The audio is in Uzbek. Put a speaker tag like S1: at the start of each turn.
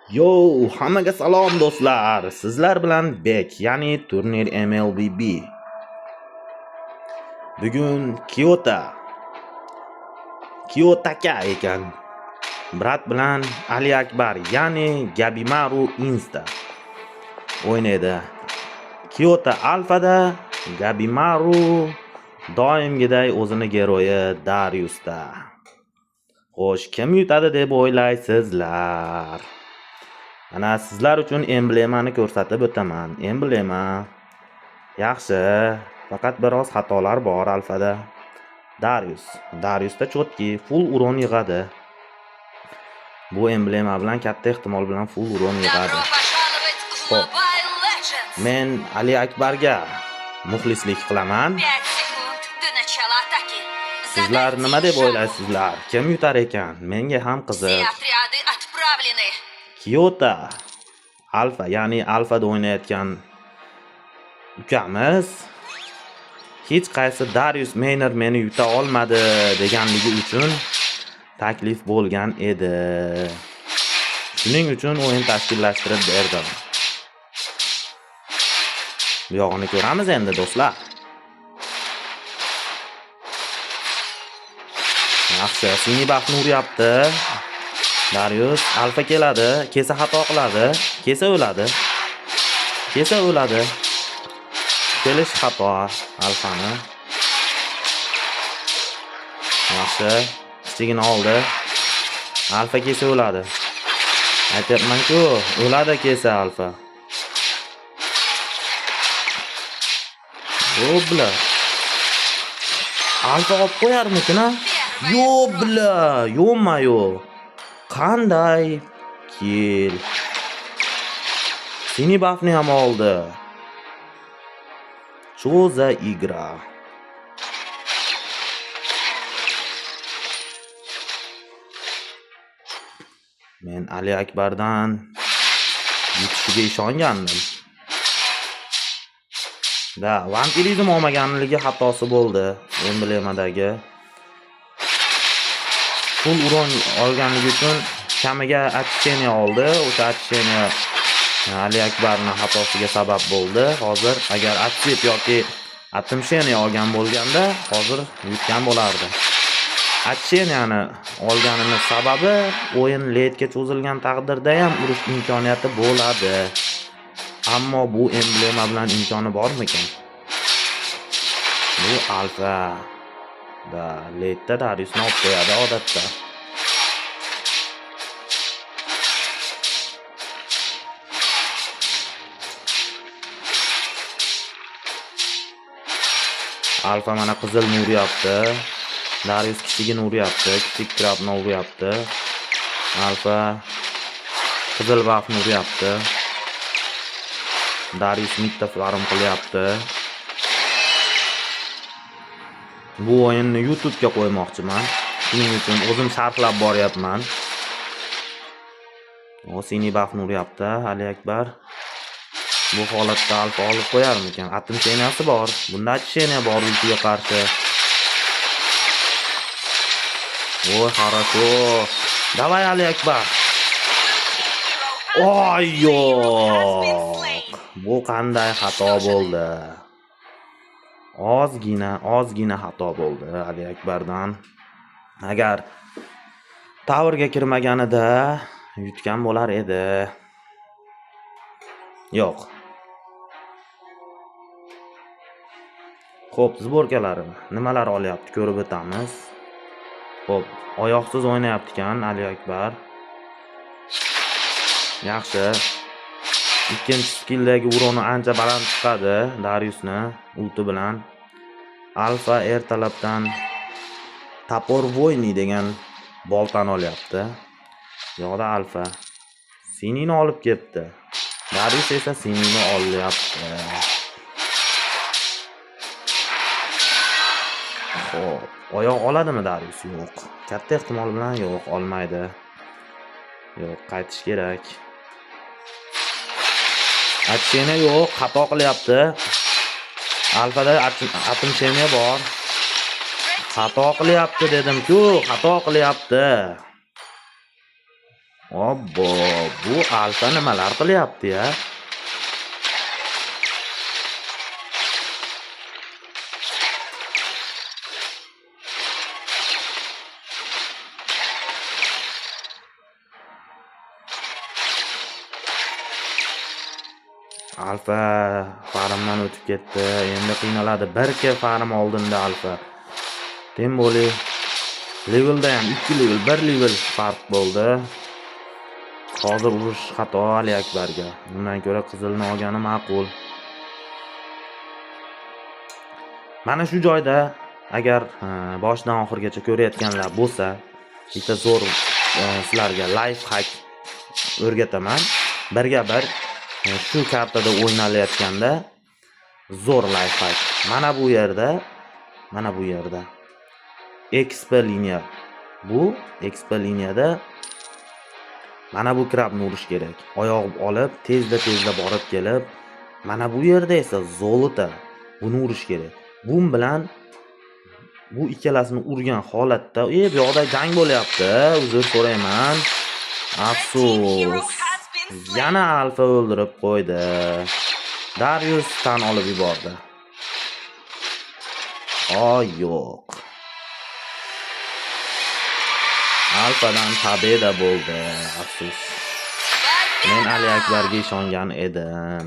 S1: Yo, hammaga salom do'stlar. Sizlar bilan Bek, ya'ni turnir MLBB. Bugun Kiyotaka ekan. Brat bilan Ali Akbar, ya'ni Gabimaru Insta o'ynaydi. Kiyota Alfada, Gabimaru doimgiday o'zini geroyi Dariusda. Xo'sh, kim yutadi deb o'ylaysizlar? Ana sizlar uchun emblemani ko'rsatib o'taman. Emblema yaxshi, faqat biroz xatolar bor alfada. Dariusda chotki full uron yig'adi. Bu emblema bilan katta ehtimol bilan full uron yig'adi. Xo'p, men Ali Akbarga muxlislik qilaman. Sizlar nima deb o'ylaysizlar? Kim yutar ekan? Menga ham qiziq. Kiyota Alfa, ya'ni Alfada o'ynayotgan ukamiz hech qaysi Darius Mayner meni yuta olmadi deganligi uchun taklif bo'lgan edi. Shuning uchun o'yin tashkillashtirib berdim. Bu yog'ini ko'ramiz endi do'stlar. Yaxshi, sini baxtni uryapti. Darius Alfa keladi, kesa xato qiladi, kesa o'ladi. Kelish xato Alfani. Yaxshi, kichigini oldi. Alfa kesa o'ladi. Aytyapman-ku, o'ladi kesa Alfa. Yo'bla. Alfa olib qo'yarmikin-a? Yo'bla, yo'ma-yo. Qanday kill. Sini buffni ham oldi. Cho'za igra. Men Ali Akbardan yutishiga ishongandim. Vampirizm olmaganligi xatosi bo'ldi emblemadagi. Full uron olganligi uchun kamiga atisheni oldi. O'sha atisheni Ali Akbarning xatosiga sabab bo'ldi. Hozir agar Atsip yoki Atimsheni olgan bo'lganda, hozir yutgan bo'lardi. Atisheniyani olganini sababi o'yin letga cho'zilgan taqdirda ham urish imkoniyati bo'ladi. Ammo bu emblema bilan imkoni bormikan? Bu Alfa letda Dariusni olib qo'yadi odatda. Alfa mana qizilni uryapti. Darius kichigini uryapti. Kichik trapni uryapti. Alfa qizil buffni uryapti. Darius mitta farm qilyapti. Bu o'yinni YouTube'ga qo'ymoqchiman. Shuning uchun o'zim sharhlab boryapman. Sini buffni uryapti Ali Akbar. Bu holatda Alfa olib qo'yarmikan? Atim sheniyasi bor. Bunda atisheniya bor ultiga qarshi. Voy, хорошо. Davay Ali Akbar. Yo'q. Bu qanday xato bo'ldi? Ozgina xato bo'ldi Ali Akbardan. Agar towerga kirmaganida yutgan bo'lar edi. Yo'q. Xo'p, zborkalarim nimalar olyapti ko'rib o'tamiz. Xo'p, oyoqsiz o'ynayapti-kan Ali Akbar. Yaxshi. Ikkinchi skilldagi uroni ancha baland chiqadi Dariusni ulti bilan. Alfa ertalabdan Tapor Voyni degan boltani olyapti. Yo'qda Alfa Sinini olib ketdi. Darius esa Sinini olyapti. Xo'p, oyoq oladimi Darius? Yo'q. Katta ehtimol bilan yo'q, olmaydi. Yo'q, qaytish kerak. Atisheni yo'q, xato qilyapti. Alfada Atimsheni bor. Xato qilyapti dedim-ku, xato qilyapti. Obbo, bu Alfa nimalar qilyapti-ya? Alfa farmdan o'tib ketdi. Endi qiynaladi. 1 farm oldinda Alfa. Tem bo'li levelda ham 2 level, 1 level farq bo'ldi. Hozir urush xato Ali Akbarga. Undan ko'ra qizilni olgani ma'qul. Mana shu joyda agar boshdan oxirigacha ko'rayotganlar bo'lsa, bitta zo'r sizlarga life hack o'rgataman. Birga bir shu kartada o'ynalayotganda zo'r life hack. Mana bu yerda XP liniya. Bu XP liniyada mana bu krabni urish kerak. Oyoq olib, tezda borib kelib, mana bu yerda esa zolota. Buni urish kerak. Bu bilan bu ikkalasini urgan holatda, bu yoqda jang bo'lyapti. Uzr so'rayman. Afsus. Yana Alfa o'ldirib qo'ydi. Darius tan olib yubordi. Yo'q. Alfadan tabeda bo'ldi. Afsus. Men Ali Akbarga ishongan edim.